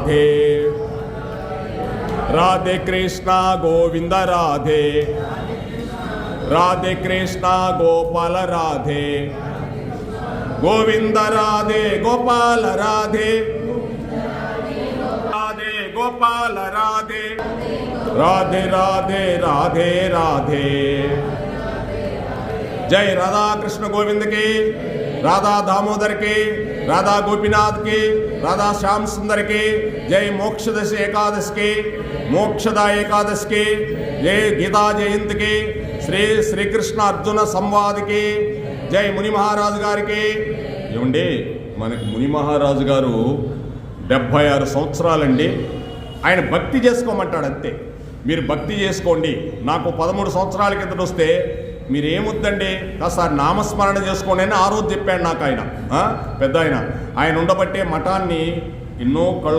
राधे राधे कृष्णा गोविंद राधे राधे कृष्णा गोपाल राधे गोविंद राधे गोपाल राधे राधे गोपाल राधे राधे राधे राधे राधे। जय राधा कृष्ण गोविंद की, राधा दामोदर की, राधा गोपीनाथ की, राधा श्याम सुंदर की। जय मोक्षदश एकादश की, मोक्षदा एकादश की। जय गीता जयंती की, श्री श्री कृष्ण अर्जुन संवाद की। जय मुनि महाराज गाరికి ఏమండి మనకి ముని మహారాజు గారు 76 సంవత్సరాలండి. ఆయన భక్తి చేసుకోమంటాడు అంతే. మీరు భక్తి చేసుకోండి. నాకు 13 సంవత్సరాల కిందట వస్తే మీరు ఏమొద్దండి కాస్త నామస్మరణ చేసుకోండి అని ఆ రోజు చెప్పాడు నాకు ఆయన పెద్ద ఆయన. ఆయన ఉండబట్టే మఠాన్ని ఎన్నో కళ్ళ